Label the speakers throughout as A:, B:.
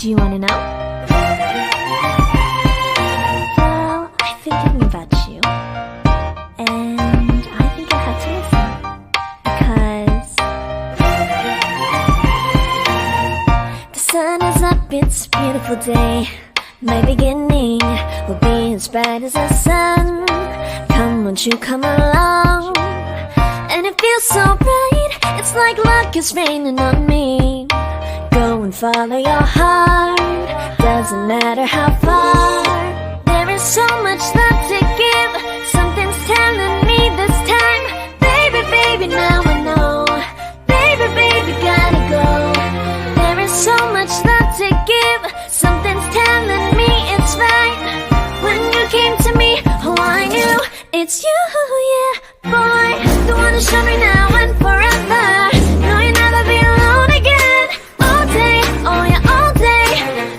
A: Do you want to know? Well, I've been thinking about you, and I think I have to listen, because the sun is up, it's a beautiful day. My beginning will be as bright as the sun. Come, won't you come along? And it feels so bright, it's like luck is raining on me. Go and follow your heart, doesn't matter how far. There is so much love to give, something's telling me this time. Baby, baby, now I know. Baby, baby, gotta go. There is so much love to give, something's telling me it's right. When you came to me, oh I knew it's you, yeah, boy. The one to show me now and forever. No, you'll never be alone again. All day, oh yeah, all day.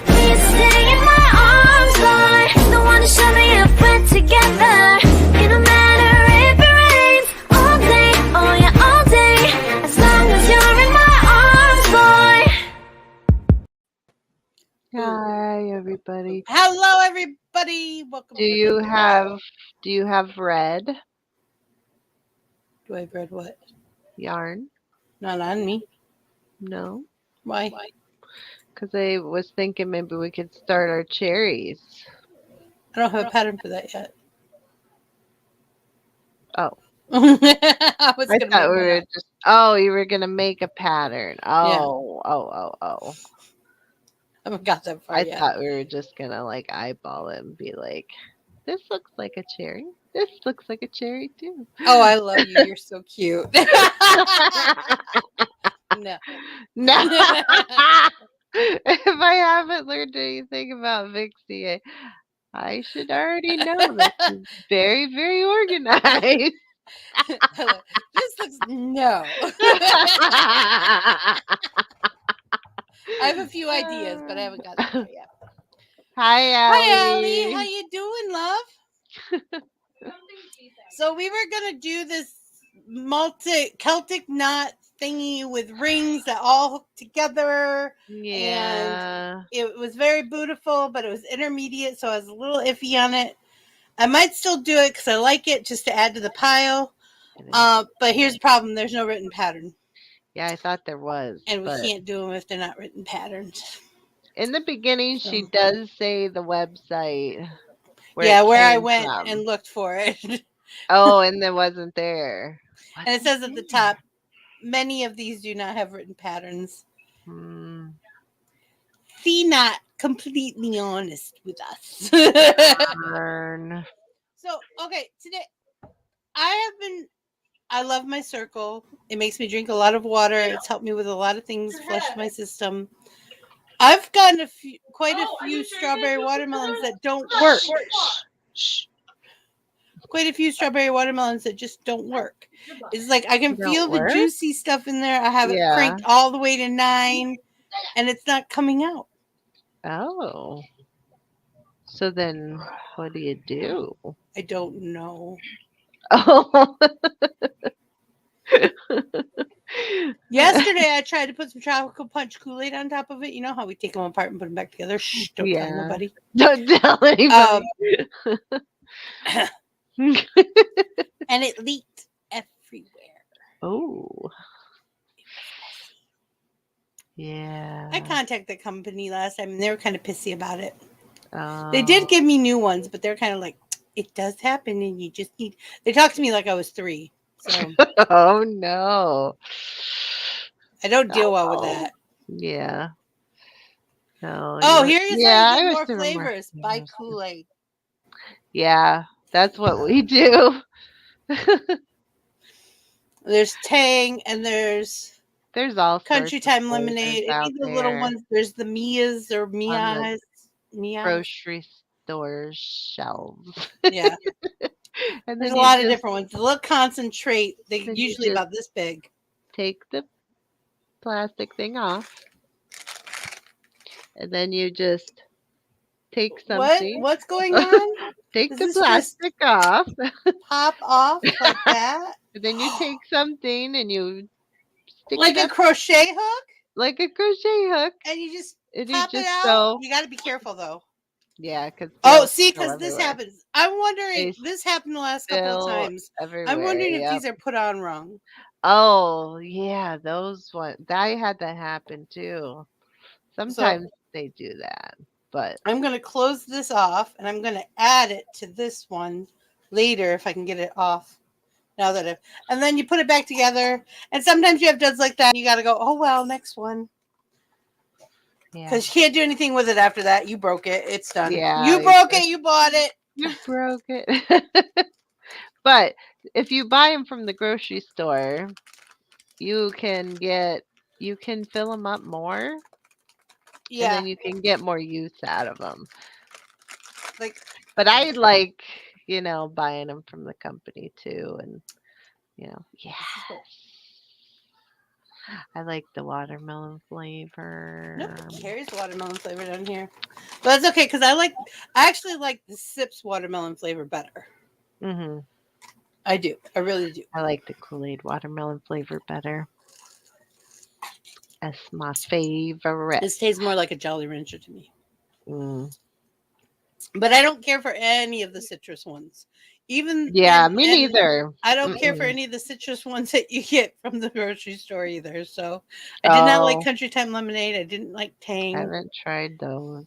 A: Please stay in my arms, boy. The one to show me if we're together. It don't matter if it rains. All day, oh yeah, all day. As long as you're in my arms, boy.
B: Hi, everybody.
C: Hello, everybody. Welcome.
B: Do you have red
C: Do I have read what?
B: yarn?
C: Not on me.
B: No,
C: Why?
B: because I was thinking maybe we could start our cherries.
C: I don't have a pattern for that yet.
B: Oh,
C: I was
B: I
C: gonna
B: thought we
C: make
B: were
C: one up.
B: just. Oh, you were gonna make a pattern.
C: Yeah.
B: Oh.
C: I haven't got that far
B: I
C: yet.
B: thought we were just gonna like eyeball it and be like, "This looks like a cherry. This looks like a cherry too."
C: Oh, I love you. You're so cute. No.
B: No. If I haven't learned anything about Vixie, I should already know that she's very, very organized.
C: This looks no. I have a few ideas, but I haven't got that far yet.
B: Hi,
C: Hi,
B: Allie.
C: Allie. How you doing, love? So we were gonna do this Celtic knot thingy with rings that all hook together.
B: Yeah.
C: It was very beautiful, but it was intermediate, so I was a little iffy on it. I might still do it because I like it, just to add to the pile. But here's the problem: there's no written pattern.
B: Yeah, I thought there was.
C: And we
B: but
C: can't do them if they're not written patterns.
B: in the beginning, she
C: So-
B: does say the website.
C: Where I
B: came
C: went
B: from.
C: and looked for it.
B: Oh, and it wasn't there.
C: And it says at the top, many of these do not have written patterns.
B: Hmm.
C: Be not completely honest with us.
B: Darn.
C: So, okay, today I love my circle. It makes me drink a lot of water. It's helped me with a lot of things, flush my system. I've gotten quite a few strawberry watermelons that don't work. Quite a few strawberry watermelons that just don't work. It's like I can
B: Don't
C: feel
B: work?
C: the juicy stuff in there. I have it
B: Yeah.
C: cranked all the way to 9, and it's not coming out.
B: Oh. So then what do you do?
C: I don't know.
B: Oh.
C: Yesterday, I tried to put some tropical punch Kool-Aid on top of it. You know how we take them apart and put them back together? Shh, don't tell nobody.
B: Don't tell anybody.
C: And it leaked everywhere.
B: Oh. Yeah.
C: I contacted the company last time, and they were kind of pissy about it.
B: Oh.
C: They did give me new ones, but they're kind of like, it does happen, and you just need... They talked to me like I was 3. So
B: Oh, no.
C: I don't deal well with that.
B: Yeah. No.
C: Oh, here you
B: yeah,
C: say
B: I
C: more
B: was doing
C: flavors. Buy
B: flavors.
C: Kool-Aid.
B: Yeah, that's what we do.
C: There's Tang, and there's
B: There's all
C: Country
B: sorts of
C: Time
B: flavors
C: Lemonade.
B: out
C: And the little
B: there.
C: ones, there's the Mia's or Mia's.
B: Grocery store shelves.
C: Yeah.
B: And
C: There's
B: then
C: a
B: you
C: lot of
B: just
C: different ones. The little concentrate, they're
B: Then you
C: usually
B: just-
C: about this big.
B: take the plastic thing off. And then you just take something.
C: What's going on?
B: Take
C: Is
B: the
C: this just-
B: plastic off.
C: Pop off like that?
B: And then you take something and you stick
C: Like
B: it
C: a
B: up
C: crochet hook?
B: like a crochet hook.
C: And you just
B: And you
C: pop it
B: just
C: out.
B: go,
C: You got to be careful though.
B: yeah, because
C: Oh,
B: they'll
C: see,
B: spill
C: because this
B: everywhere.
C: happens. I'm wondering.
B: They
C: This happened the last couple of
B: spill
C: times. I'm
B: everywhere.
C: wondering if
B: Yep.
C: these are put on wrong.
B: Oh, yeah, those one. I had that happen too.
C: So
B: Sometimes they do that, but
C: I'm going to close this off, and I'm going to add it to this one later if I can get it off. Now that and then you put it back together, and sometimes you have duds like that. And you got to go. Oh well, next one.
B: yeah,
C: Because you can't do anything with it after that. You broke it. It's done.
B: yeah,
C: You broke it. You bought it.
B: you broke it. But if you buy them from the grocery store, you can get you can fill them up more, and
C: Yeah.
B: then you can get more use out of them.
C: Like,
B: But I like, buying them from the company too, and yeah, I like the watermelon flavor.
C: nobody carries watermelon flavor down here. But that's okay because I actually like the Sips watermelon flavor better.
B: Hmm.
C: I do. I really do.
B: I like the Kool-Aid watermelon flavor better. That's my favorite.
C: This tastes more like a Jolly Rancher to me.
B: Mm.
C: But I don't care for any of the citrus ones. Even
B: Yeah, me
C: and
B: neither.
C: I don't care for
B: Mm-mm.
C: any of the citrus ones that you get from the grocery store either. So I did not like
B: Oh,
C: Country Time Lemonade. I didn't like
B: I
C: Tang.
B: haven't tried those.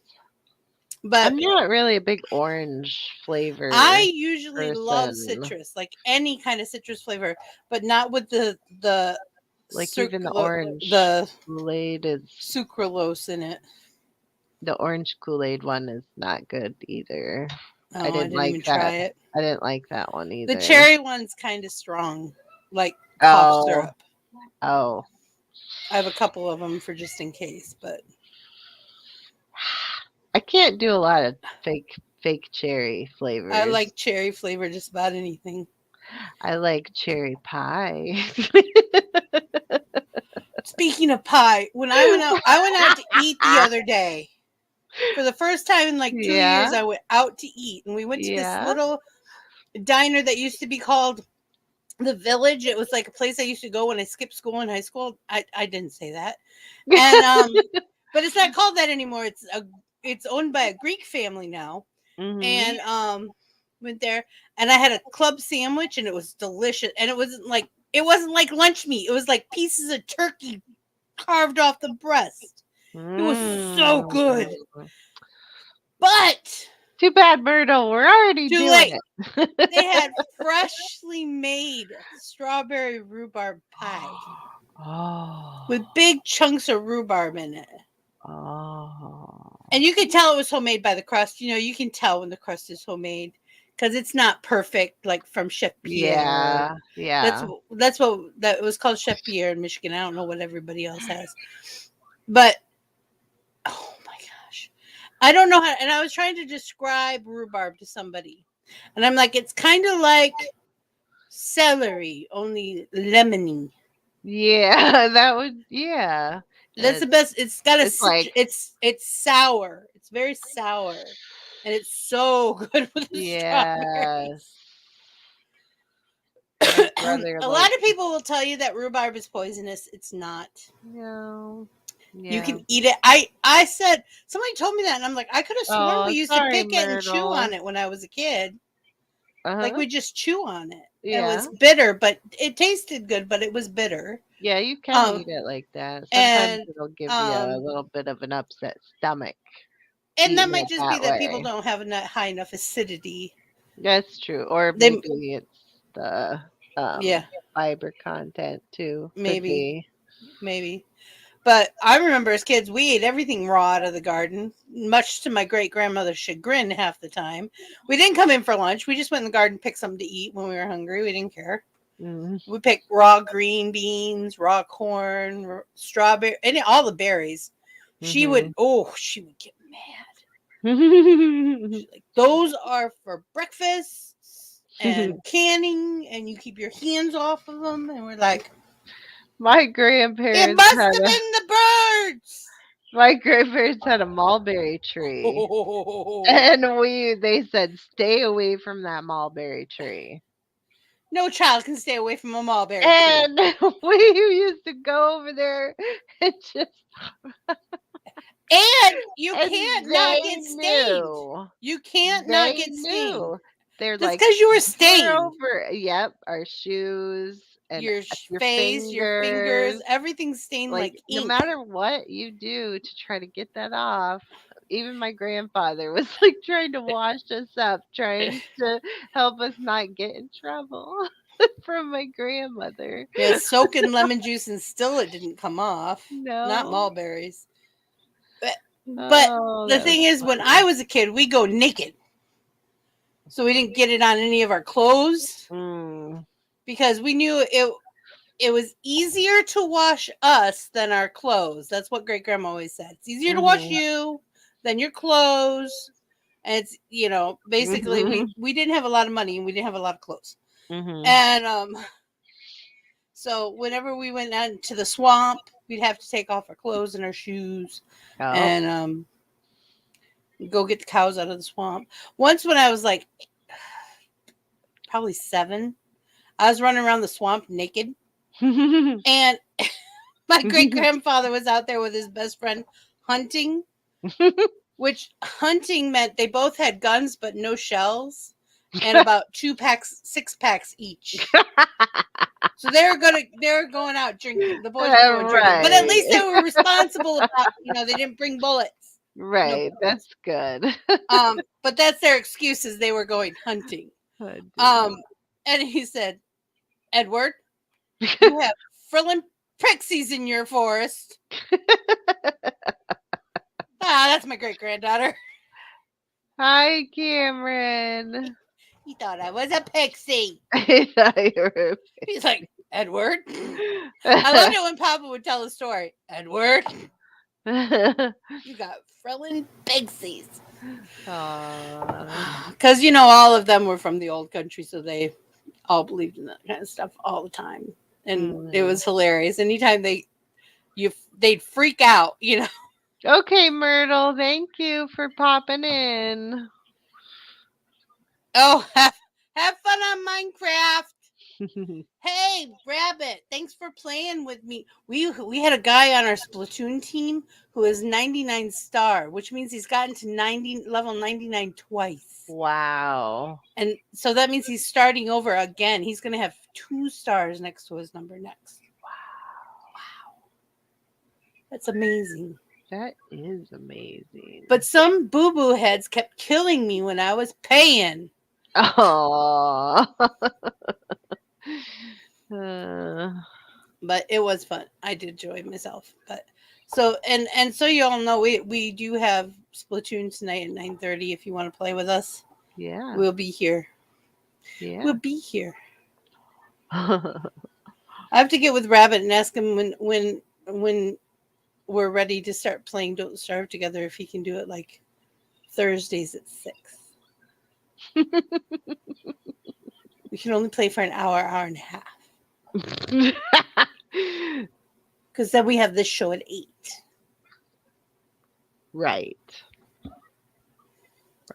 C: But
B: I'm not really a big orange flavor
C: I usually love
B: person.
C: citrus, like any kind of citrus flavor, but not with the
B: Like even
C: the
B: Kool-Aid is
C: sucralose in it.
B: the orange Kool-Aid one is not good either. I
C: Oh, I
B: didn't
C: didn't
B: like
C: even
B: that.
C: try it.
B: I didn't like that one
C: The
B: either.
C: cherry one's kind of strong, like cough
B: Oh,
C: syrup.
B: oh.
C: I have a couple of them for just in case, but
B: I can't do a lot of fake cherry
C: I
B: flavors.
C: like cherry flavor just about anything.
B: I like cherry pie.
C: Speaking of pie, when I went out to eat the other day. For the first time in like 2 years,
B: Yeah,
C: I went out to eat, and we went to this
B: yeah.
C: little diner that used to be called The Village. It was like a place I used to go when I skipped school in high school. I didn't say that, and but it's not called that anymore. It's owned by a Greek family now,
B: Mhm.
C: and went there, and I had a club sandwich, and it was delicious, and it wasn't like lunch meat. It was like pieces of turkey carved off the breast. It was so good,
B: Mm.
C: but
B: Too bad, Myrtle. We're already
C: too
B: doing
C: late.
B: it.
C: They had freshly made strawberry rhubarb pie
B: Oh.
C: with big chunks of rhubarb in it.
B: Oh.
C: And you could tell it was homemade by the crust. You can tell when the crust is homemade because it's not perfect like from Chef Pierre.
B: Yeah. Yeah.
C: That's what that was called, Chef Pierre in Michigan. I don't know what everybody else has. But oh my gosh. I don't know how, and I was trying to describe rhubarb to somebody. And I'm like, it's kind of like celery, only lemony.
B: Yeah, that would yeah.
C: That's the
B: It's
C: best. It's got
B: it's like
C: it's sour. It's very sour, and it's so good with the strawberries.
B: yes. My brother
C: A lot
B: likes
C: of people will tell you that rhubarb is poisonous. It's not.
B: no.
C: You
B: Yeah.
C: can eat it. I said somebody told me that, and I'm like, I could have sworn we
B: Oh,
C: used to
B: sorry,
C: pick it and chew
B: Myrtle.
C: on it when I was a kid. Like
B: Uh-huh.
C: we just chew on it. It
B: Yeah.
C: was bitter, but it tasted good, but it was bitter.
B: Yeah, you can
C: Um
B: eat it like that. Sometimes
C: and
B: it'll give you a
C: um
B: little bit of an upset stomach
C: and that
B: eating
C: might
B: it
C: just be
B: that
C: that people
B: way.
C: don't have enough high enough acidity.
B: That's true. Or
C: They
B: maybe it's the
C: Yeah,
B: fiber content too. Could
C: maybe,
B: be.
C: maybe. But I remember as kids, we ate everything raw out of the garden, much to my great grandmother's chagrin half the time. We didn't come in for lunch. We just went in the garden, picked something to eat when we were hungry. We didn't care.
B: Mm.
C: We picked raw green beans, raw corn, strawberry, all the berries. She would get mad. She's like, those are for breakfast and canning, and you keep your hands off of them. And we're like,
B: My
C: it
B: grandparents
C: must
B: had
C: have
B: a
C: been the birds.
B: mulberry tree.
C: Oh,
B: And they said stay away from that mulberry tree.
C: no child can stay away from a mulberry tree.
B: And we used to go over there and just
C: And you
B: And
C: can't not
B: they
C: get stained.
B: knew.
C: You can't
B: They
C: not get stained.
B: knew. They're
C: That's
B: like,
C: because you were
B: "Pour
C: stained.
B: over." Yep, our shoes and
C: Your
B: your
C: face, your fingers,
B: fingers.
C: everything's stained like
B: No
C: ink.
B: matter what you do to try to get that off, even my grandfather was like trying to wash us up, trying to help us not get in trouble from my grandmother.
C: Yeah, soak in lemon juice and still it didn't come off. Not
B: No.
C: mulberries. But
B: Oh,
C: the
B: that
C: thing
B: was
C: is, when
B: funny.
C: I was a kid, we go naked. So we didn't get it on any of our clothes
B: Mm.
C: because we knew it was easier to wash us than our clothes. That's what great grandma always said. It's easier to wash
B: Mhm.
C: you than your clothes. And it's, basically we didn't have a lot of money and we didn't have a lot of clothes.
B: Mhm.
C: And so whenever we went out to the swamp, we'd have to take off our clothes and our shoes
B: Oh.
C: and go get the cows out of the swamp. Once when I was like probably 7, I was running around the swamp naked. And my great grandfather was out there with his best friend hunting, which hunting meant they both had guns but no shells and about 6 packs each. So they were going out drinking. The boys were going drinking, but at least they were responsible about, they didn't bring bullets.
B: Right, that's good.
C: But that's their excuses. They were going hunting.
B: Oh,
C: And he said, Edward, you have frillin' pixies in your forest. That's my great granddaughter.
B: Hi, Cameron.
C: He thought I was a pixie.
B: I thought you were.
C: He's like, Edward. I loved it when Papa would tell a story. Edward, you got frillin' pixies. Because, all of them were from the old country, so they all believed in that kind of stuff all the time. And it was hilarious. Anytime they'd freak out,
B: Okay, Myrtle, thank you for popping in.
C: Oh, have fun on Minecraft. Hey, Rabbit, thanks for playing with me. We had a guy on our Splatoon team who is 99 star, which means he's gotten to level 99 twice.
B: Wow.
C: And so that means he's starting over again. He's going to have 2 stars next to his number next. Wow. That's amazing.
B: That is amazing.
C: But some boo-boo heads kept killing me when I was paying.
B: Oh.
C: But it was fun. I did enjoy myself. But so so you all know we do have Splatoon tonight at 9:30 if you want to play with us.
B: Yeah.
C: We'll be here.
B: Yeah.
C: We'll be here. I have to get with Rabbit and ask him when we're ready to start playing Don't Starve together if he can do it like Thursdays at 6. We can only play for an hour and a half. Because then we have this show at 8.
B: Right.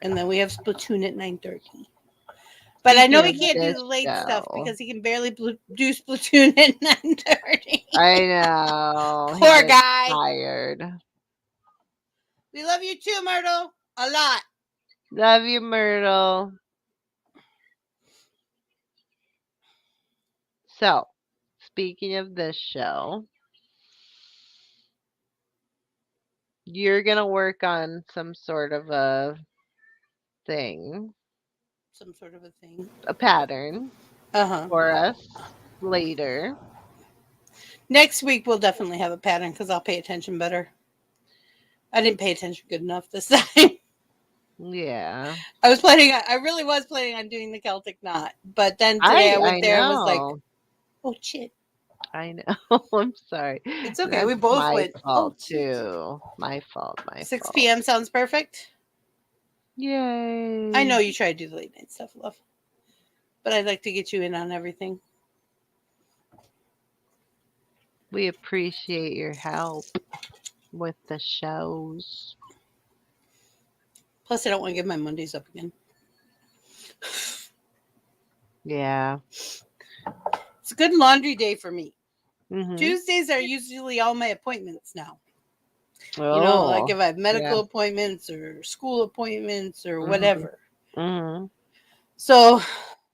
C: And then we have Splatoon at 9:30. But I know he can't do the late stuff because he can barely do Splatoon at 9:30.
B: I know.
C: Poor guy.
B: Tired.
C: We love you too, Myrtle. A lot.
B: Love you, Myrtle. So, speaking of this show, you're going to work on some sort of a thing.
C: Some sort of a thing.
B: A pattern for us later.
C: Next week, we'll definitely have a pattern because I'll pay attention better. I didn't pay attention good enough this time.
B: Yeah.
C: I really was planning on doing the Celtic knot. But then today I went there and was like, oh, shit.
B: I know. I'm sorry.
C: It's okay.
B: That's
C: we both
B: my
C: went.
B: fault too. My fault.
C: 6 p.m. sounds perfect.
B: Yay.
C: I know you try to do the late night stuff, love. But I'd like to get you in on everything.
B: We appreciate your help with the shows.
C: Plus, I don't want to give my Mondays up again.
B: Yeah.
C: It's a good laundry day for me.
B: Mm-hmm.
C: Tuesdays are usually all my appointments now. You know, like
B: Oh,
C: if I have medical
B: yeah.
C: appointments or school appointments or
B: Mhm.
C: whatever.
B: Mhm.
C: So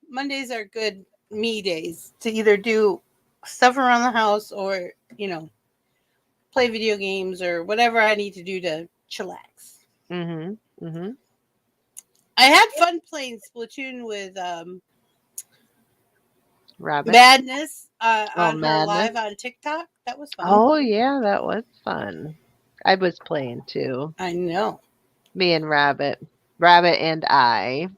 C: Mondays are good me days to either do stuff around the house or, you know, play video games or whatever I need to do to chillax.
B: Mhm. Mhm.
C: I had fun playing Splatoon with
B: Rabbit.
C: Madness
B: Oh,
C: on her
B: madness.
C: live on TikTok. That was fun.
B: Oh, yeah, that was fun. I was playing too.
C: I know.
B: Me and Rabbit. Rabbit and I.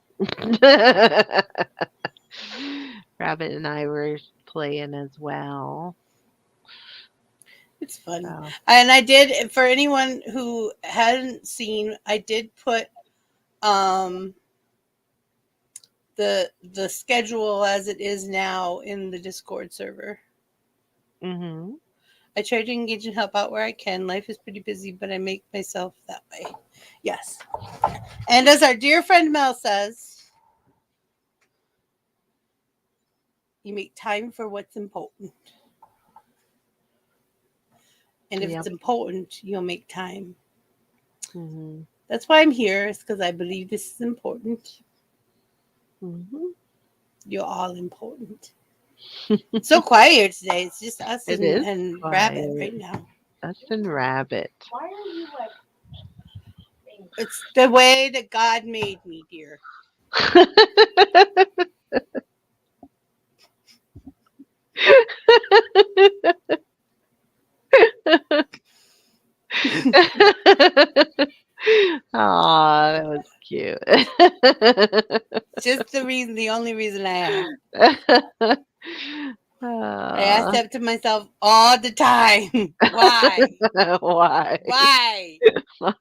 B: Rabbit and I were playing as well.
C: It's fun.
B: So.
C: And I did, for anyone who hadn't seen, I did put the schedule as it is now in the Discord server.
B: Mhm.
C: I try to engage and help out where I can. Life is pretty busy, but I make myself that way. Yes. And as our dear friend Mel says, you make time for what's important. And if it's
B: Yep.
C: important, you'll make time.
B: Mhm.
C: That's why I'm here, is because I believe this is important.
B: Mhm.
C: You're all important. It's so quiet here today. It's just us
B: It
C: and,
B: is
C: and Rabbit
B: quiet.
C: right now.
B: Us and Rabbit.
C: It's the way that God made me, dear.
B: Aw, that was cute.
C: Just the only reason I ask. I ask
B: Aw,
C: that to myself all the time. Why?
B: why?
C: Why?
B: Why?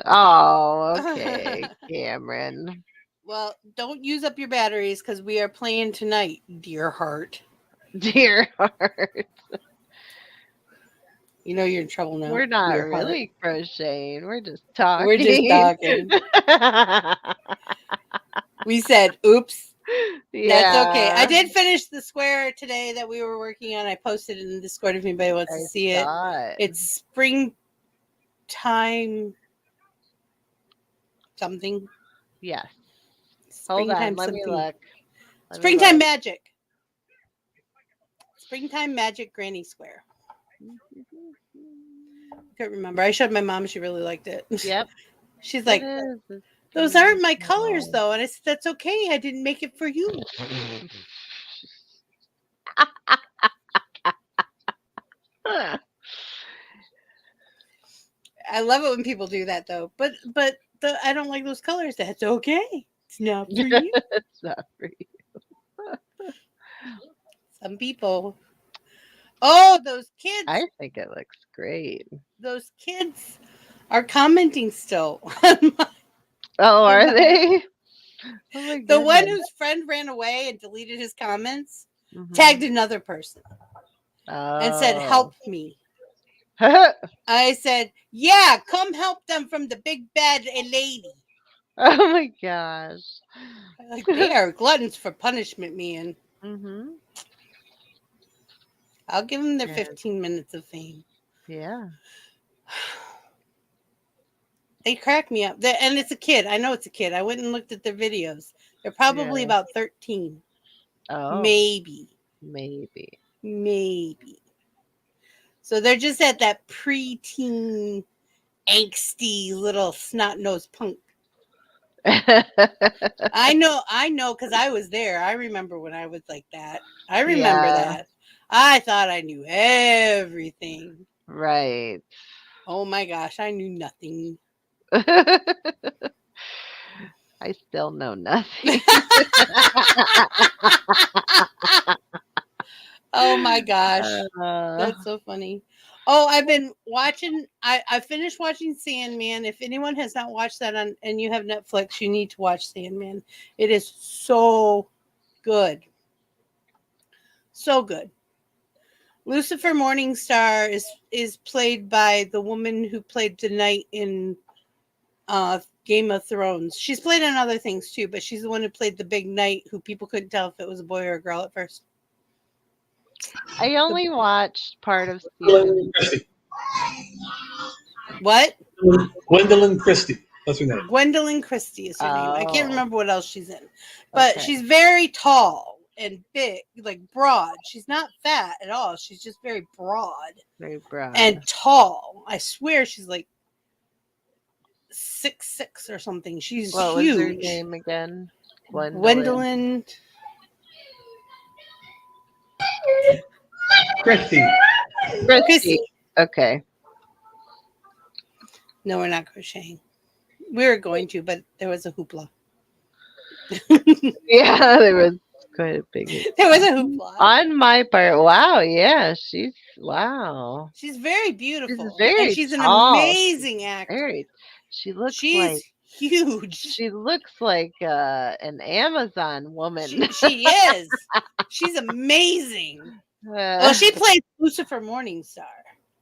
B: Oh, okay, Cameron.
C: Well, don't use up your batteries because we are playing tonight, dear heart.
B: Dear heart.
C: You know you're in trouble now,
B: We're not
C: dear heart.
B: really crocheting. We're just
C: We're just
B: talking.
C: talking. We said, oops. That's okay. I
B: Yeah,
C: did finish the square today that we were working on. I posted it in the Discord if anybody wants to
B: I
C: see it.
B: saw it.
C: It's springtime something.
B: Yes. Hold on.
C: Springtime
B: Let me
C: something.
B: look. Let me
C: Springtime
B: look.
C: magic. Springtime magic granny square. Can't remember. I showed my mom. She really liked it.
B: Yep.
C: She's
B: It
C: like,
B: is. It's
C: those aren't my colors
B: beautiful.
C: though. And I said, that's okay. I didn't make it for you. I love it when people do that though. But I don't like those colors. That's okay. It's not for you.
B: It's not for you.
C: Some people. Oh, those kids.
B: I think it looks great.
C: Those kids are commenting still.
B: Oh, are they? Oh my
C: The one
B: goodness.
C: whose friend ran away and deleted his comments
B: Mhm.
C: tagged another person and said,
B: Oh.
C: help me. I said, yeah, come help them from the big bad lady.
B: Oh my gosh.
C: Like, they are gluttons for punishment, man.
B: Mhm.
C: I'll give them their
B: Yeah.
C: 15 minutes of fame.
B: Yeah.
C: They crack me up. And it's a kid. I know it's a kid. I went and looked at their videos. They're probably
B: Yeah.
C: about 13.
B: Oh,
C: Maybe.
B: maybe.
C: So they're just at that preteen, angsty little snot-nosed punk. I know, because I was there. I remember when I was like that. I remember
B: Yeah.
C: that. I thought I knew everything.
B: Right.
C: Oh my gosh, I knew nothing.
B: I still know nothing.
C: Oh my gosh.
B: Uh,
C: That's so funny. Oh, I've been watching. I finished watching Sandman. If anyone has not watched that and you have Netflix, you need to watch Sandman. It is so good. So good. Lucifer Morningstar is played by the woman who played the knight in Game of Thrones. She's played in other things too, but she's the one who played the big knight who people couldn't tell if it was a boy or a girl at first.
B: I only watched part of
D: Gwendolyn
B: season.
D: Christie.
C: What?
D: Gwendolyn Christie. That's her name.
C: Gwendolyn Christie is her name. I can't
B: Oh,
C: remember what else she's in. But
B: okay.
C: she's very tall and big, like broad. She's not fat at all. She's just very broad
B: Very broad.
C: and tall. I swear she's like 6'6" or something. She's
B: What was
C: huge.
B: her name again?
C: Gwendolyn.
D: Christie.
B: Christie. Okay.
C: No, we're not crocheting. We were going to, but there was a hoopla.
B: Yeah, there was quite a big.
C: There was a hoopla.
B: On my part, wow, yeah, wow.
C: She's very beautiful.
B: very
C: and she's
B: tall.
C: an amazing actor.
B: She looks
C: She's huge.
B: She looks like an Amazon woman.
C: She is. She's amazing. Well, she plays Lucifer Morningstar.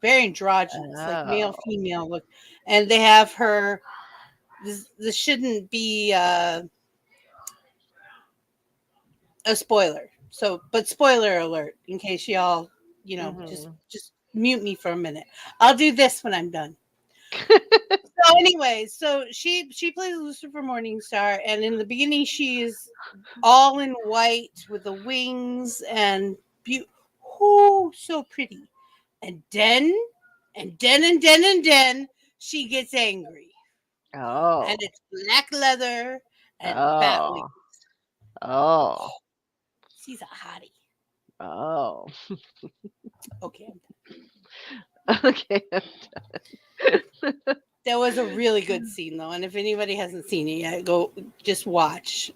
C: Very androgynous, like male, female look. And they have her. This shouldn't be a spoiler. So, but spoiler alert in case y'all, just mute me for a minute. I'll do this when I'm done. So anyway, so she plays Lucifer Morningstar, and in the beginning she is all in white with the wings and so pretty. And then she gets angry.
B: Oh.
C: And it's black leather and bat wings.
B: Oh.
C: She's a hottie.
B: Oh.
C: Okay.
B: Okay.
C: That was a really good scene though, and if anybody hasn't seen it yet, go just watch.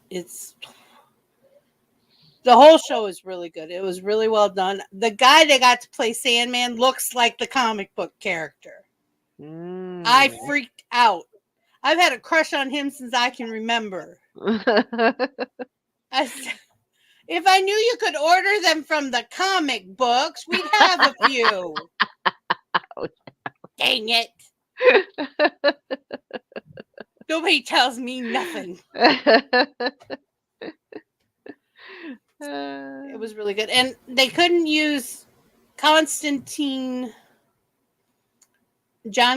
C: The whole show is really good. It was really well done. The guy that got to play Sandman looks like the comic book character. I freaked out. I've had a crush on him since I can remember. If I knew you could order them from the comic books, we'd have a few. Dang it. Nobody tells me nothing. It was really good. And they couldn't use John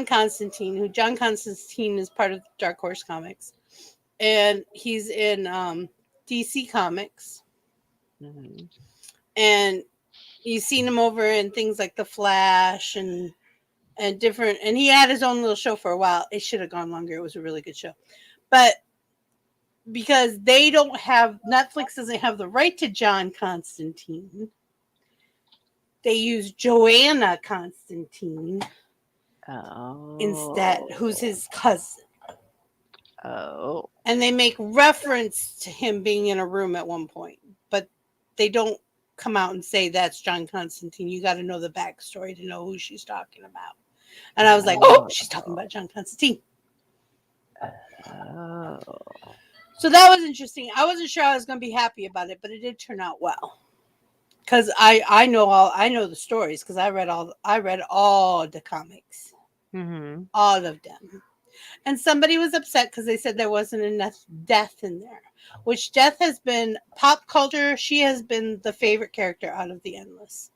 C: Constantine, who John Constantine is part of Dark Horse Comics. And he's in DC Comics. Mm-hmm. And you've seen him over in things like The Flash and different, and he had his own little show for a while. It should have gone longer. It was a really good show. But because Netflix doesn't have the right to John Constantine, they use Joanna Constantine instead, who's his cousin.
B: Oh.
C: And they make reference to him being in a room at one point, but they don't come out and say that's John Constantine. You got to know the backstory to know who she's talking about. And I was like, oh, she's talking about John Constantine.
B: Oh.
C: So that was interesting. I wasn't sure I was going to be happy about it, but it did turn out well. Because I know the stories because I read all the comics, all of them. And somebody was upset because they said there wasn't enough death in there, which death has been pop culture. She has been the favorite character out of the Endless.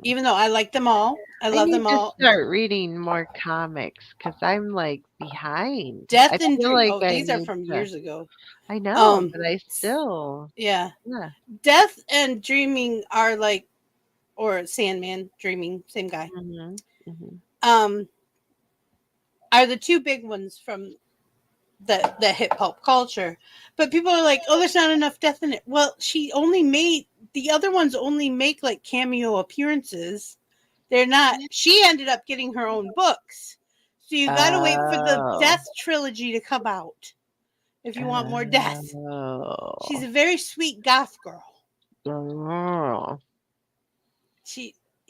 C: Even though I like them all, I love them all.
B: Start reading more comics because I'm like behind.
C: Death and Dream. These are from years ago.
B: I know, but I still.
C: Yeah. Death and Dreaming are like, or Sandman, Dreaming, same guy. Are the two big ones from the hip hop culture. But people are like, oh, there's not enough death in it. Well, the other ones only make like cameo appearances. They're not. She ended up getting her own books. So you got to wait for the Death trilogy to come out if you want more death. She's a very sweet goth girl.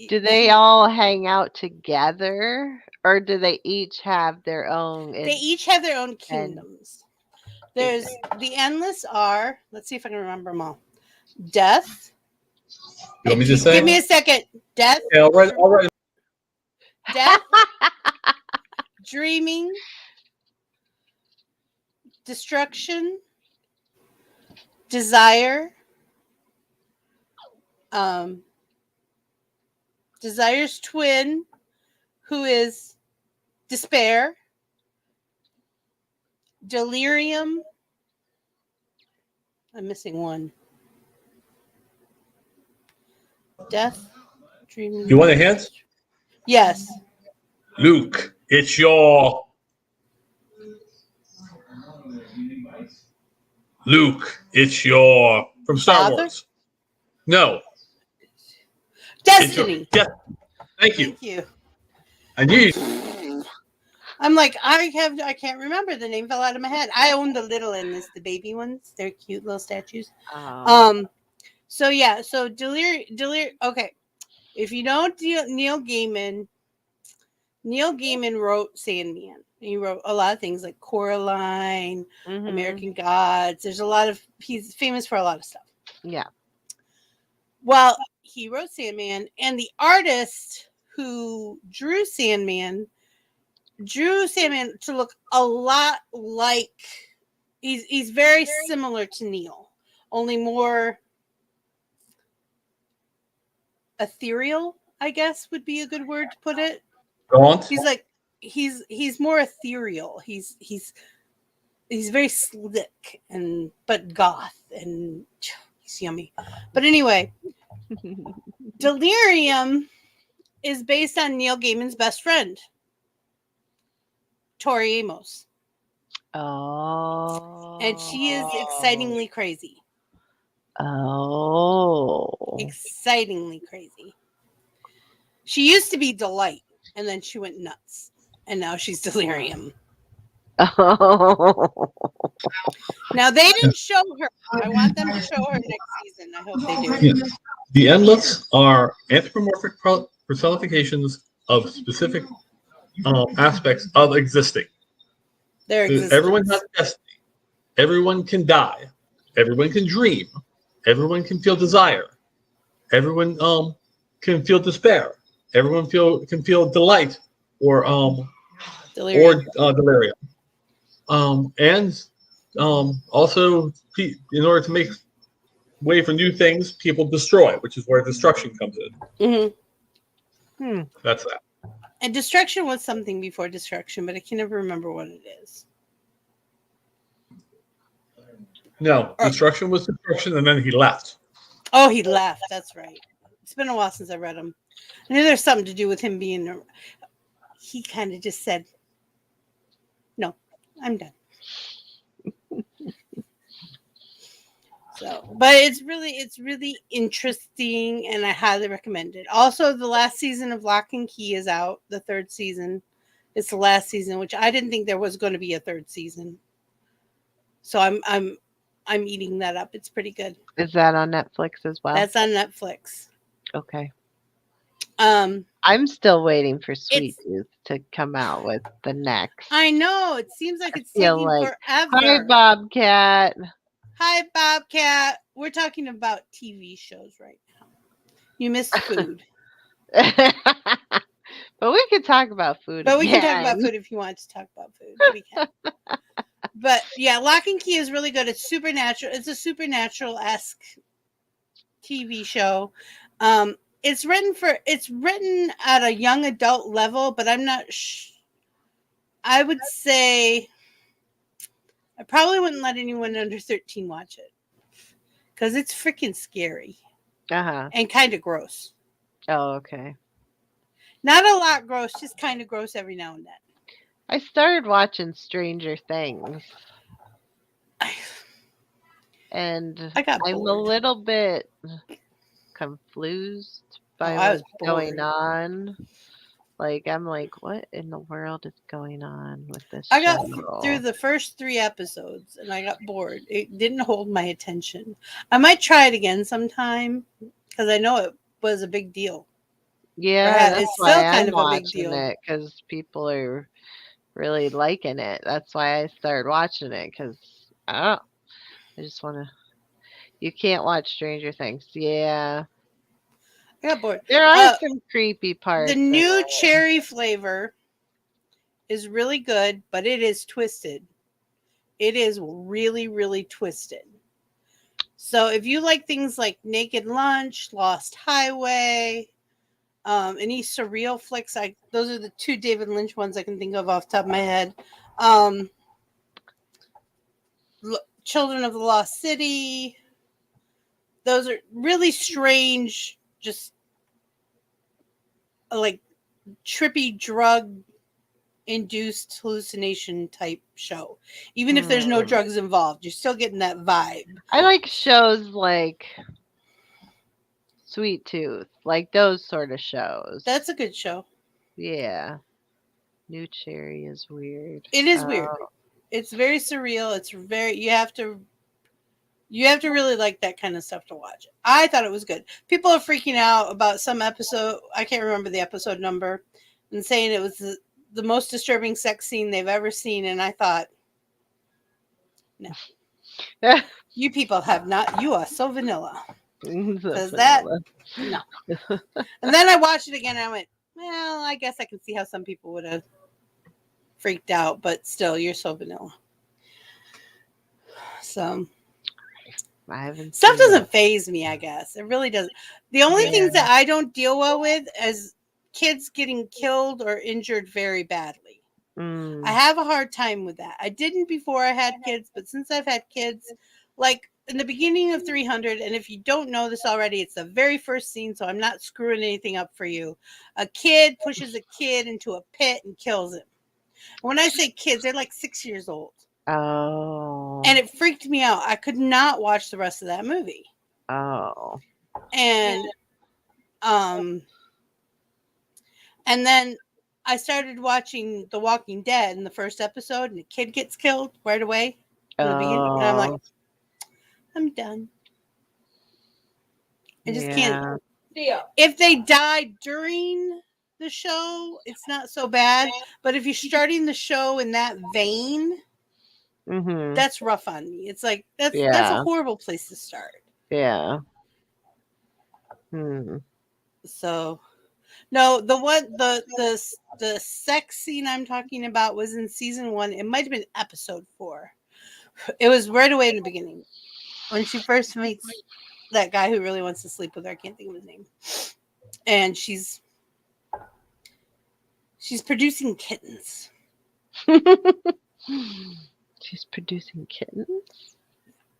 B: Do they all hang out together, or do they each have their own?
C: They each have their own kingdoms. There's the Endless are. Let's see if I can remember them all. Death.
D: You want me to say?
C: Give me a second. Death.
D: Yeah, all right.
C: Death. Dreaming. Destruction. Desire. Desire's twin, who is Despair. Delirium. I'm missing one. Death. Dreaming.
D: You want a hint?
C: Yes.
D: Luke, it's your. Luke, it's your. From Star
C: Father?
D: Wars. No.
C: Destiny.
D: Yes. Thank you.
C: Thank you.
D: I knew you.
C: I'm like, I can't remember. The name fell out of my head. I own the little ones, the baby ones. They're cute little statues. So yeah, so Delirium. Okay, if you don't Neil Gaiman wrote Sandman. He wrote a lot of things like Coraline, American Gods. There's a lot of, he's famous for a lot of stuff.
B: Yeah.
C: Well, he wrote Sandman, and the artist who drew Sandman to look a lot like, he's very similar to Neil, only more ethereal, I guess would be a good word to put it.
D: Go on.
C: He's like, he's more ethereal. He's very slick but goth, and he's yummy. But anyway, Delirium is based on Neil Gaiman's best friend, Tori Amos.
B: Oh.
C: And she is excitingly crazy.
B: Oh.
C: Excitingly crazy. She used to be Delight, and then she went nuts. And now she's Delirium.
B: Oh.
C: Now, they didn't show her. I want them to show her next season. I hope they do.
D: Yeah. The endless are anthropomorphic personifications of specific aspects of existing.
C: Their existence.
D: Everyone has destiny. Everyone can die. Everyone can dream. Everyone can feel desire. Everyone can feel despair. Everyone can feel delight or delirium. And also, in order to make way for new things, people destroy, which is where destruction comes in.
C: Mm-hmm.
D: That's that.
C: And destruction was something before destruction, but I can never remember what it is.
D: No, destruction was destruction, and then he left.
C: Oh, he left. That's right. It's been a while since I read him. I knew there's something to do with him being. He kind of just said, "No, I'm done." So, but it's really interesting, and I highly recommend it. Also, the last season of Lock and Key is out. The third season. It's the last season, which I didn't think there was going to be a third season. So I'm eating that up. It's pretty good.
B: Is that on Netflix as well?
C: That's on Netflix.
B: Okay.
C: I'm
B: still waiting for Sweet Tooth to come out with the next.
C: I know. It seems like it's taking forever.
B: Hi, Bobcat.
C: Hi, Bobcat. We're talking about TV shows right now. You missed food.
B: But we could talk about food.
C: But we can talk about food if you want to talk about food. We can. But yeah, Lock and Key is really good. It's supernatural. It's a supernatural-esque TV show. It's written at a young adult level, but I'm not. I would say I probably wouldn't let anyone under 13 watch it because it's freaking scary and kind of gross.
B: Oh, okay.
C: Not a lot gross, just kind of gross every now and then.
B: I started watching Stranger Things. And I'm a little bit confused by what's going on. Like, I'm like, what in the world is going on with this
C: I got
B: show?
C: through the first 3 episodes and I got bored. It didn't hold my attention. I might try it again sometime because I know it was a big deal.
B: Yeah, that's
C: it's
B: why
C: still
B: I'm
C: kind of a big
B: watching
C: deal.
B: it, because people are really liking it. That's why I started watching it, because I just want to. You can't watch Stranger Things. Yeah.
C: I got bored.
B: There are some creepy parts.
C: The new cherry flavor is really good, but it is twisted. It is really, really twisted. So if you like things like Naked Lunch, Lost Highway, Any surreal flicks? Those are the two David Lynch ones I can think of off the top of my head. Children of the Lost City. Those are really strange, just like trippy drug induced hallucination type show. Even if there's no drugs involved, you're still getting that vibe.
B: I like shows like Sweet Tooth, like those sort of shows.
C: That's a good show.
B: Yeah. New Cherry is weird.
C: It is weird. It's very surreal. It's very you have to really like that kind of stuff to watch it. I thought it was good. People are freaking out about some episode. I can't remember the episode number, and saying it was the most disturbing sex scene they've ever seen. And I thought, no, you people have not. You are so vanilla. Because that, no. And then I watched it again and I went, well, I guess I can see how some people would have freaked out, but still, you're so vanilla. So, stuff doesn't faze me, I guess. It really doesn't. The only things that I don't deal well with is kids getting killed or injured very badly. I have a hard time with that. I didn't before I had kids, but since I've had kids, like in the beginning of 300, and if you don't know this already, it's the very first scene, so I'm not screwing anything up for you. A kid pushes a kid into a pit and kills him. When I say kids, they're like 6 years old.
B: Oh.
C: And it freaked me out. I could not watch the rest of that movie.
B: Oh.
C: And then I started watching The Walking Dead in the first episode, and the kid gets killed right away in the beginning. And I'm like, I'm done. I just can't. If they die during the show, it's not so bad. But if you're starting the show in that vein, that's rough on me. It's like that's a horrible place to start.
B: Yeah.
C: So, no, the sex scene I'm talking about was in season 1. It might have been episode 4. It was right away in the beginning when she first meets that guy who really wants to sleep with her. I can't think of his name. And she's producing kittens.
B: She's producing kittens?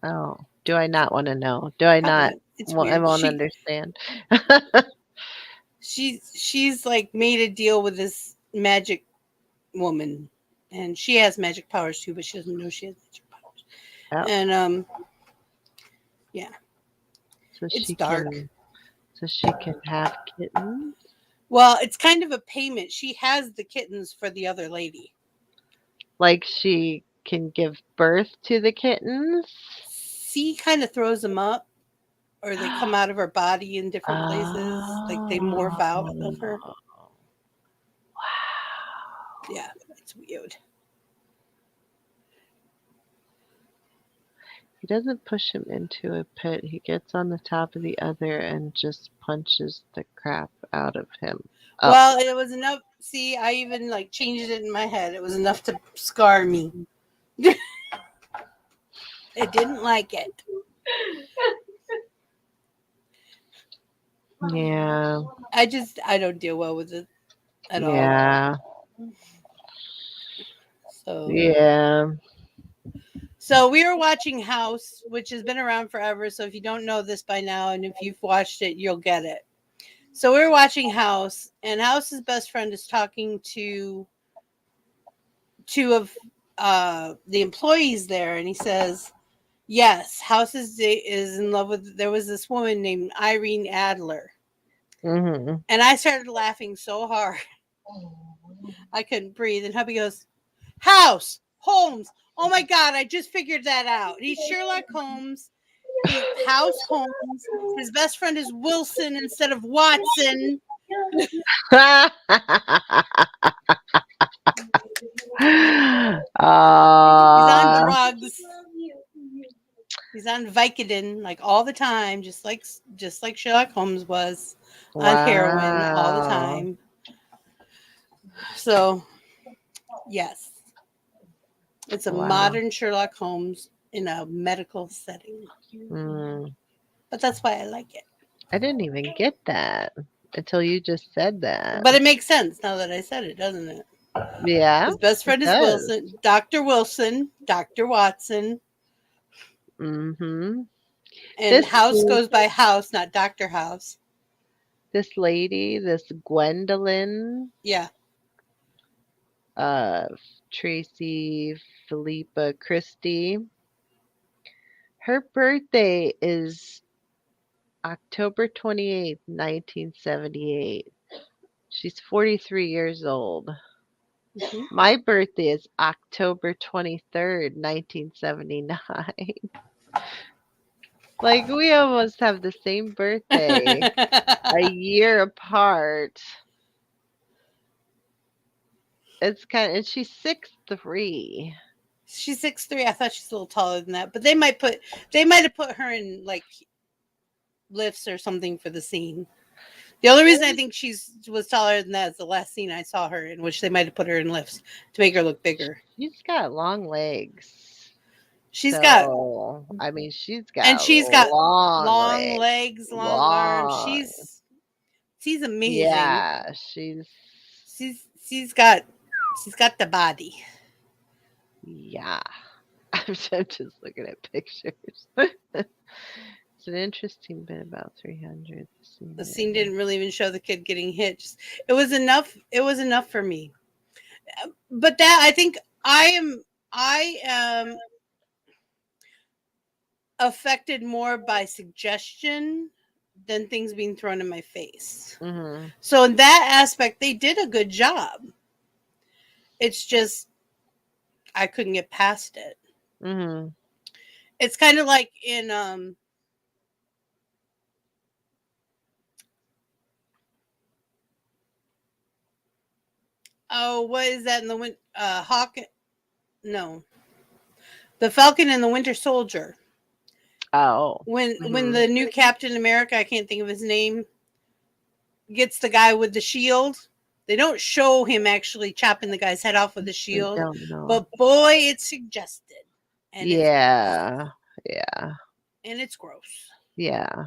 B: Oh, do I not want to know? Do I not? I won't understand.
C: She's like made a deal with this magic woman, and she has magic powers too, but she doesn't know she has magic powers. Oh. And yeah.
B: So
C: it's dark.
B: So she can have kittens?
C: Well, it's kind of a payment. She has the kittens for the other lady.
B: Like she can give birth to the kittens?
C: She kind of throws them up, or they come out of her body in different places. Like they morph out of her.
B: Wow.
C: Yeah, it's weird.
B: He doesn't push him into a pit. He gets on the top of the other and just punches the crap out of him. Oh.
C: Well, it was enough. See, I even like changed it in my head. It was enough to scar me. I didn't like it.
B: Yeah.
C: I don't deal well with it at all.
B: Yeah.
C: So
B: yeah.
C: So we were watching House, which has been around forever. So if you don't know this by now, and if you've watched it, you'll get it. So we were watching House, and House's best friend is talking to two of the employees there, and he says, yes, House is in love with, there was this woman named Irene Adler.
B: Mm-hmm.
C: And I started laughing so hard. I couldn't breathe. And hubby goes, House, Holmes. Oh my God, I just figured that out. He's Sherlock Holmes. He's House Holmes. His best friend is Wilson instead of Watson. He's on drugs. He's on Vicodin like all the time, just like Sherlock Holmes was on heroin all the time. So, yes, it's a modern Sherlock Holmes in a medical setting. But that's why I like it.
B: I didn't even get that. until you just said that.
C: But it makes sense now that I said it, doesn't it?
B: Yeah.
C: His best friend
B: it
C: is
B: does.
C: Wilson, Dr. Wilson, Dr. Watson,
B: Mm-hmm.
C: and
B: This
C: House goes by House, not Dr. House.
B: this lady, this Gwendolyn,
C: Yeah.
B: Tracy Philippa Christie. Her birthday is October 28th, 1978. She's 43 years old.
C: Mhm.
B: My birthday is October 23rd, 1979. Like, we almost have the same birthday, a year apart. It's kind of, and she's 6'3".
C: She's 6'3". I thought she's a little taller than that, but they might have put her in like lifts or something for the scene. The only reason I think was taller than that is the last scene I saw her in, which they might have put her in lifts to make her look bigger.
B: She's got long legs.
C: She's got long legs, long arms. She's amazing.
B: Yeah,
C: She's got the body.
B: yeah. I'm just looking at pictures. It's an interesting bit about 300.
C: The scene didn't really even show the kid getting hit. It was enough. It was enough for me. But that, I think I am affected more by suggestion than things being thrown in my face.
B: Mm-hmm.
C: So in that aspect, they did a good job. It's just I couldn't get past it.
B: Mm-hmm.
C: It's kind of like in what is that in the the Falcon and the Winter Soldier.
B: Oh.
C: When the new Captain America, I can't think of his name, gets the guy with the shield. They don't show him actually chopping the guy's head off with the shield, but boy, it's suggested. And
B: yeah,
C: and it's gross.
B: Yeah.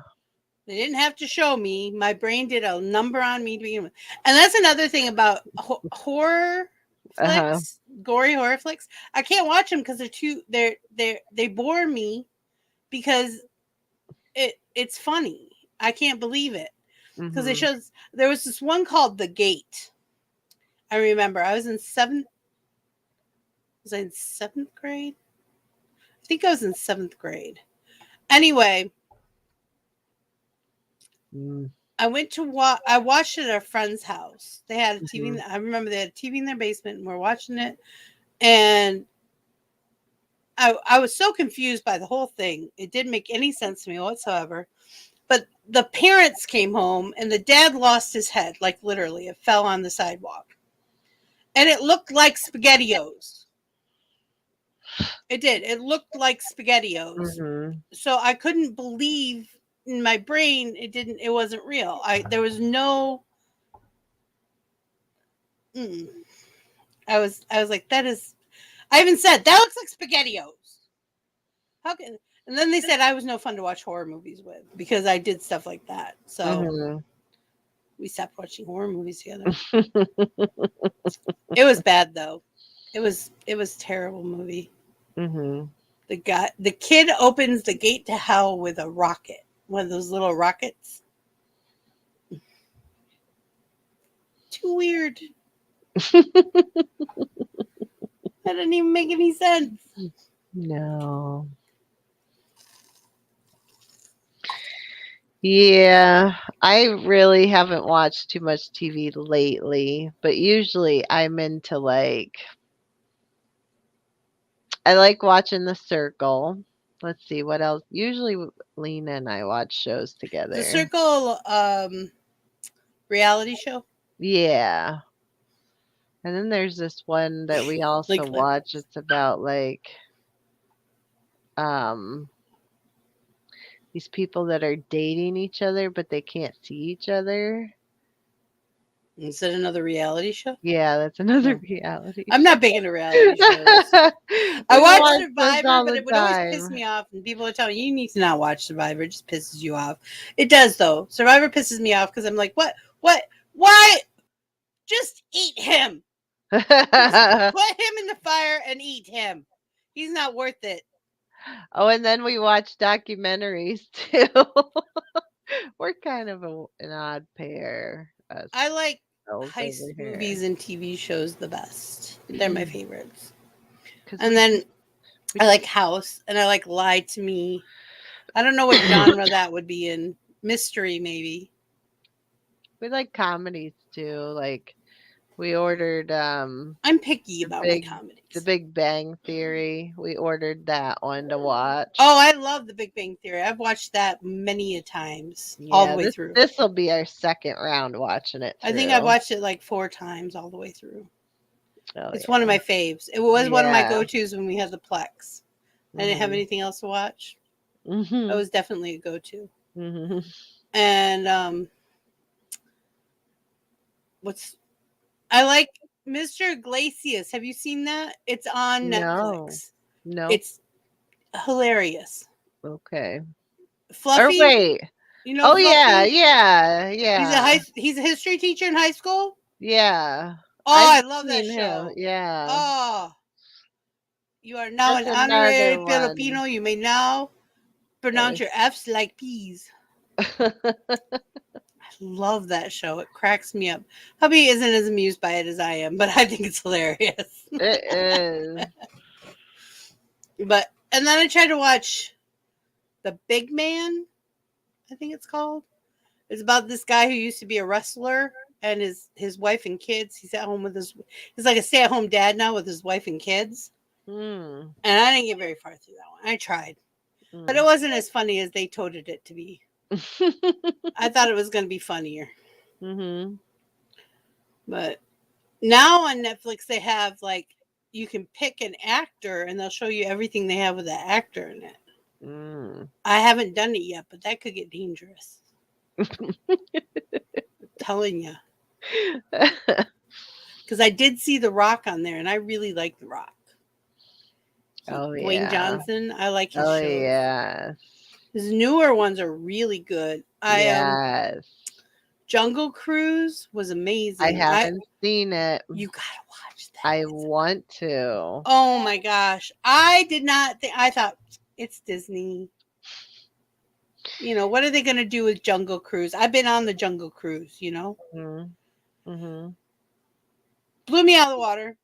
C: They didn't have to show me. My brain did a number on me to begin with. And that's another thing about horror flicks, gory horror flicks. I can't watch them because they bore me because it's funny. I can't believe it. Because it shows, there was this one called The Gate. I remember I was in seventh grade? I think I was in 7th grade. Anyway, I went to I watched it at a friend's house. They had a TV. I remember they had a TV in their basement and we're watching it. And I was so confused by the whole thing. It didn't make any sense to me whatsoever. But the parents came home and the dad lost his head, like literally. It fell on the sidewalk. And it looked like SpaghettiOs. It did. It looked like SpaghettiOs. So I couldn't believe in my brain it wasn't real. There was no I was like, that is, I even said that looks like SpaghettiOs. How can, and then they said I was no fun to watch horror movies with because I did stuff like that. So we stopped watching horror movies together. It was bad though. It was a terrible movie. The kid opens the gate to hell with a rocket, one of those little rockets. Too weird. That didn't even make any sense.
B: No. Yeah, I really haven't watched too much TV lately, but usually I'm into I like watching The Circle. Let's see what else. Usually Lena and I watch shows together.
C: The Circle reality show?
B: Yeah. And then there's this one that we also watch. It's about these people that are dating each other, but they can't see each other.
C: Is that another reality show?
B: Yeah, that's another reality
C: I'm not big into reality shows. I watch Survivor, but it would always piss me off. And people would tell me, you need to not watch Survivor. It just pisses you off. It does, though. Survivor pisses me off because I'm like, what What? Why? Just eat him. Just put him in the fire and eat him. He's not worth it.
B: Oh, and then we watch documentaries too. We're kind of an odd pair. Us
C: I like
B: girls over
C: heist
B: here.
C: movies and TV shows the best. They're my favorites.
B: 'Cause
C: And
B: we
C: then
B: just-
C: I like House, and I like Lie to Me. I don't know what genre that would be in. Mystery, maybe.
B: we like comedies too. Like we ordered
C: I'm picky about my comedies.
B: The Big Bang Theory. We ordered that one to watch.
C: Oh, I love The Big Bang Theory. I've watched that many a times, all the way through.
B: This will be our second round watching it.
C: I think I've watched it like 4 times all the way through.
B: Oh,
C: It's one of my faves. It was one of my go-tos when we had the Plex. I didn't have anything else to watch. That was definitely a go-to. And I like Mr. Iglesias. Have you seen that? It's on Netflix.
B: No.
C: It's hilarious.
B: Okay.
C: Fluffy.
B: Or wait.
C: You know?
B: Oh
C: Fluffy?
B: yeah.
C: He's a history teacher in high school.
B: Yeah.
C: Oh, I love that show.
B: Him. Yeah.
C: Oh, you are now
B: That's
C: an honorary
B: another
C: Filipino.
B: one.
C: You may now pronounce your F's like P's. I love that show. It cracks me up. Hubby isn't as amused by it as I am, but I think it's hilarious.
B: It is.
C: And then I tried to watch The Big Man, I think it's called. It's about this guy who used to be a wrestler and his wife and kids. He's at home with he's like a stay-at-home dad now with his wife and kids. And I didn't get very far through that one. I tried. But it wasn't as funny as they toted it to be. I thought it was going to be funnier. But now on Netflix, they have like, you can pick an actor and they'll show you everything they have with that actor in it. I haven't done it yet, but that could get dangerous. I'm telling you. Because I did see The Rock on there and I really like The Rock. Dwayne Johnson, I like his shows.
B: Yeah.
C: His newer ones are really good. Jungle Cruise was amazing.
B: I haven't seen it.
C: You gotta watch that.
B: I want to.
C: Oh my gosh. I did not think, I thought it's Disney. You know, what are they going to do with Jungle Cruise? I've been on the Jungle Cruise, you know? Blew me out of the water.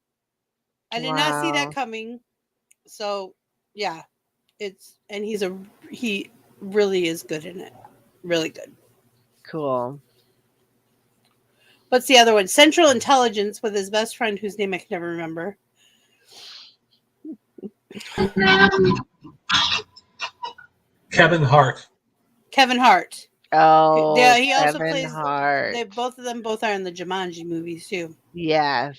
C: I did not see that coming. So, yeah. He really is good in it. Really good.
B: Cool.
C: What's the other one? Central Intelligence with his best friend whose name I can never remember.
D: Kevin Hart.
C: Kevin Hart.
B: Oh,
C: yeah, he also
B: Kevin
C: plays.
B: Hart.
C: Both of them are in the Jumanji movies too.
B: Yes,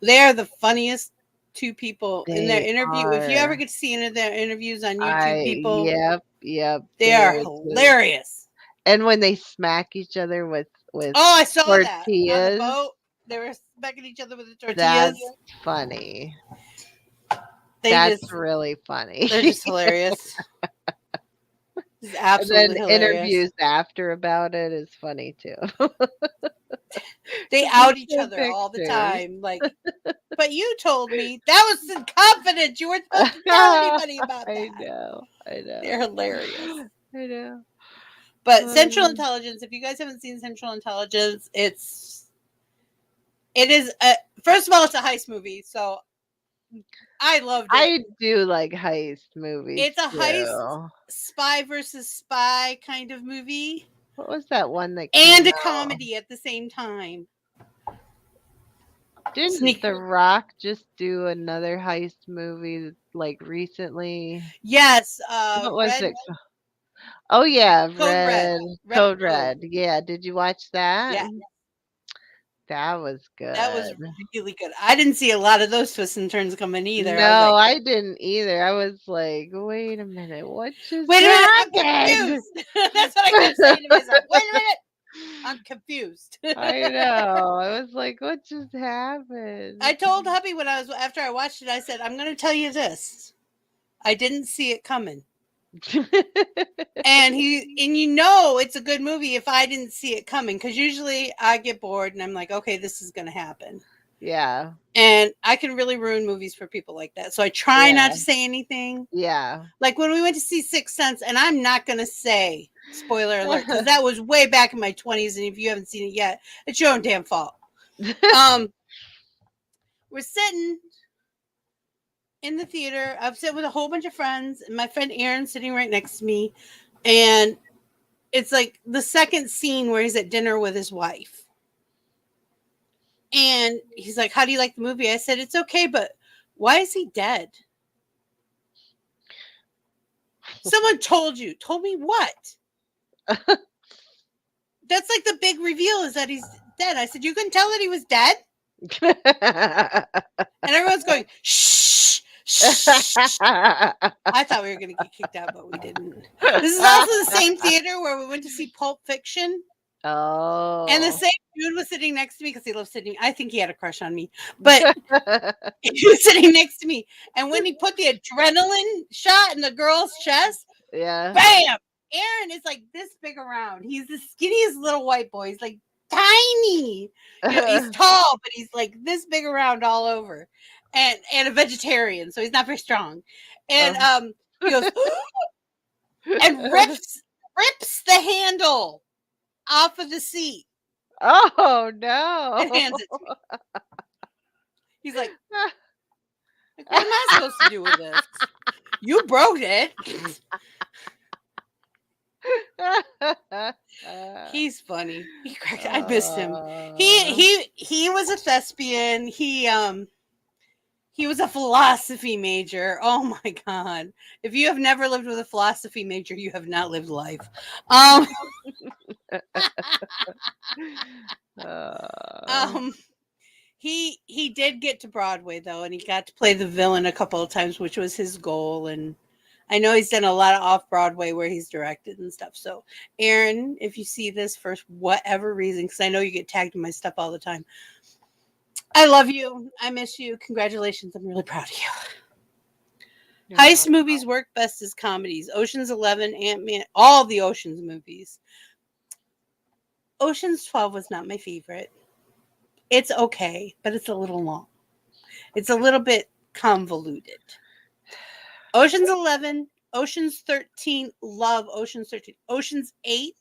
C: they are the funniest two people in their interview.
B: Are.
C: If you ever get to see any of their interviews on YouTube, people,
B: yep,
C: they are hilarious.
B: And when they smack each other with
C: I saw
B: tortillas,
C: that on the boat. They were smacking each other with the tortillas.
B: That's funny. That's really funny.
C: They're just hilarious. It's absolutely
B: and then
C: hilarious.
B: Interviews after about it is funny too.
C: They out each other all the time. Like, but you told me that was in confidence. You weren't supposed to tell anybody about that.
B: I know.
C: They're hilarious.
B: I know.
C: But Central Intelligence, if you guys haven't seen Central Intelligence, it is first of all, it's a heist movie, so I loved it.
B: I do like heist movies.
C: It's a heist, spy versus spy kind of movie.
B: What was that one that
C: and a comedy at the same time?
B: Didn't The Rock just do another heist movie like recently?
C: Yes.
B: What was it? Oh yeah, Code Red. Yeah, did you watch that?
C: Yeah.
B: That was good.
C: That was really good. I didn't see a lot of those twists and turns coming either.
B: No, I didn't either. I was like, wait a minute, what just
C: happened?
B: I'm
C: confused. That's what I kept saying to myself. Wait a minute. I'm confused.
B: I know. I was like, what just happened?
C: I told hubby after I watched it, I said, I'm going to tell you this. I didn't see it coming. And you know it's a good movie if I didn't see it coming, because usually I get bored and I'm like, okay, this is going to happen.
B: Yeah.
C: And I can really ruin movies for people like that. So I try not to say anything.
B: Yeah.
C: Like when we went to see Sixth Sense, and I'm not going to say, spoiler alert, because that was way back in my 20s. And if you haven't seen it yet, it's your own damn fault. We're sitting in the theater. I'm sitting with a whole bunch of friends, and my friend Aaron's sitting right next to me. And it's like the second scene where he's at dinner with his wife. And he's like, how do you like the movie? I said, it's okay, but why is he dead? Someone told me what? That's like the big reveal, is that he's dead. I said, you couldn't tell that he was dead? And everyone's going, shh, shh. I thought we were going to get kicked out, but we didn't. This is also the same theater where we went to see Pulp Fiction.
B: Oh.
C: And the same dude was sitting next to me, because he loves sitting. I think he had a crush on me, but he was sitting next to me. And when he put the adrenaline shot in the girl's chest,
B: Yeah.
C: bam! Aaron is like this big around. He's the skinniest little white boy. He's like tiny. You know, he's tall, but he's like this big around all over. And a vegetarian, so he's not very strong. And he goes and rips the handle off of the seat.
B: Oh no.
C: And hands it to me. He's like, what am I supposed to do with this? You broke it. He's funny. I missed him. He was a thespian. He was a philosophy major. Oh my God. If you have never lived with a philosophy major, you have not lived life. He did get to Broadway though, and he got to play the villain a couple of times, which was his goal. And I know he's done a lot of off-Broadway where he's directed and stuff. So Aaron, if you see this for whatever reason, because I know you get tagged in my stuff all the time, I love you. I miss you. Congratulations. I'm really proud of you. Heist movies work best as comedies. Ocean's 11, Ant-Man, all the Ocean's movies. Ocean's 12 was not my favorite. It's okay, but it's a little long. It's a little bit convoluted. Ocean's 11, Ocean's 13, love Ocean's 13. Ocean's 8,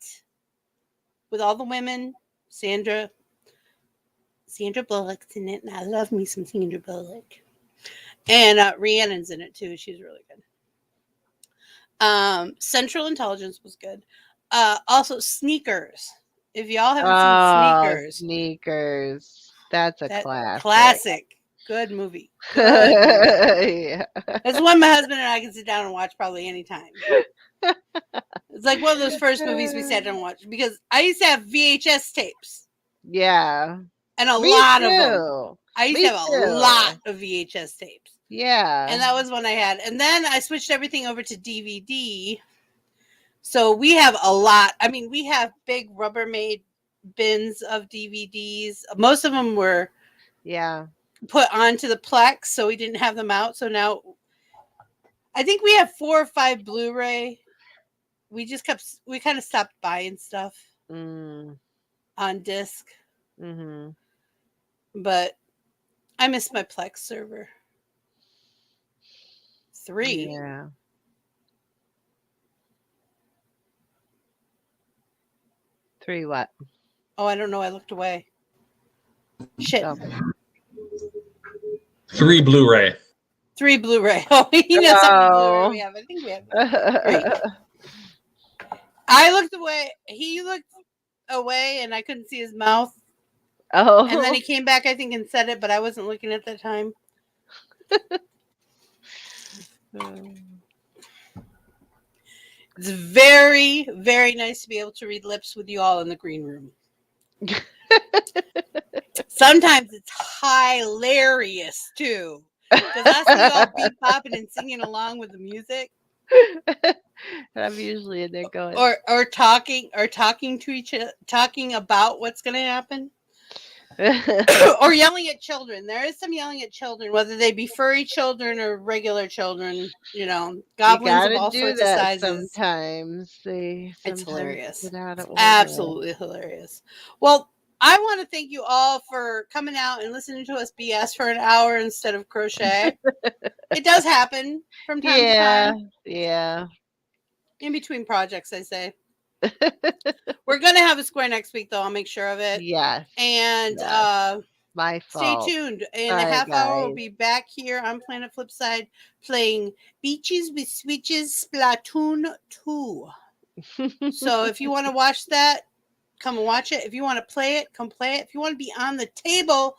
C: with all the women, Sandra Bullock's in it, and I love me some Sandra Bullock. And Rhiannon's in it too. She's really good. Central Intelligence was good. Also, Sneakers. If y'all haven't seen
B: Sneakers. That's a classic.
C: Classic. Good movie. Good movie.
B: Yeah.
C: It's one my husband and I can sit down and watch probably anytime. It's like one of those first movies we sat down and watched, because I used to have VHS tapes.
B: Yeah.
C: And a
B: Me
C: lot
B: too.
C: of them. I used to have a lot of VHS tapes.
B: Yeah.
C: And that was one I had. And then I switched everything over to DVD. So we have a lot. I mean, we have big Rubbermaid bins of DVDs. Most of them were put onto the Plex, so we didn't have them out. So now I think we have 4 or 5 Blu-ray. We kind of stopped buying stuff on disc.
B: Mm-hmm.
C: But I miss my Plex server. 3.
B: Yeah. Three what?
C: Oh, I don't know. I looked away. Shit.
B: Oh.
D: 3 Blu-ray.
C: 3 Blu-ray. Oh, you know how many Blu-ray we have. I think we have 3. I looked away. He looked away, and I couldn't see his mouth.
B: Oh.
C: And then he came back, I think, and said it, but I wasn't looking at that time. It's very, very nice to be able to read lips with you all in the green room. Sometimes it's hilarious, too. Because I see you all beat bopping and singing along with the music.
B: I'm usually in there going.
C: Or talking to each other, talking about what's going to happen. Or yelling at children. There is some yelling at children, whether they be furry children or regular children. You know, goblins of
B: gotta
C: all
B: do
C: sorts of
B: that
C: sizes.
B: sometimes. They
C: It's
B: sometimes
C: hilarious.
B: get out of
C: It's
B: order.
C: absolutely hilarious. Well, I want to thank you all for coming out and listening to us BS for an hour instead of crochet. It does happen from time to time.
B: Yeah.
C: In between projects, I say. We're going to have a square next week, though. I'll make sure of it.
B: Yes.
C: And
B: yes. My
C: stay
B: fault.
C: tuned. In
B: Bye,
C: a half hour, we'll
B: guys.
C: be back here on Planet Flipside playing Beaches with Switches Splatoon 2. So if you want to watch that, come and watch it. If you want to play it, come play it. If you want to be on the table,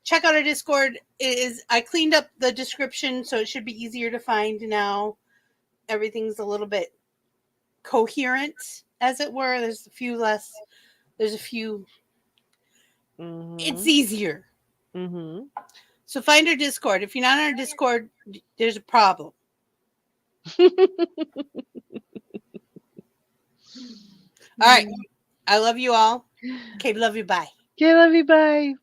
C: check out our Discord. I cleaned up the description, so it should be easier to find now. Everything's a little bit coherent, as it were. There's a few.
B: Mm-hmm.
C: It's easier.
B: Mm-hmm.
C: So find our Discord. If you're not on our Discord, there's a problem. All right. I love you all. Okay, love you. Bye.
B: Okay, love you. Bye.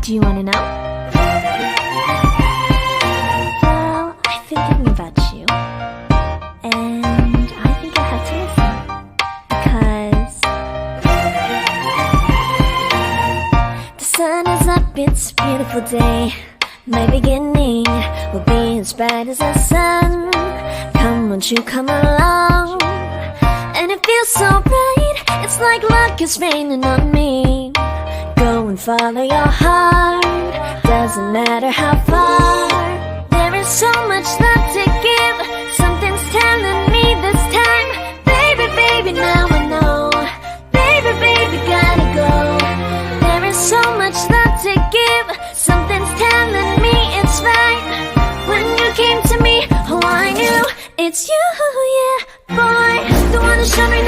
A: Do you want to know? Well, I've been thinking about you, and I think I have to listen, because the sun is up, it's a beautiful day. My beginning will be as bright as the sun. Come, won't you come along? And it feels so bright, it's like luck is raining on me. Go and follow your heart, doesn't matter how far. There is so much love to give, something's telling me this time. Baby, baby, now I know. Baby, baby, gotta go. There is so much love to give, something's telling me it's right. When you came to me, oh I knew it's you, yeah, boy. The one who's showing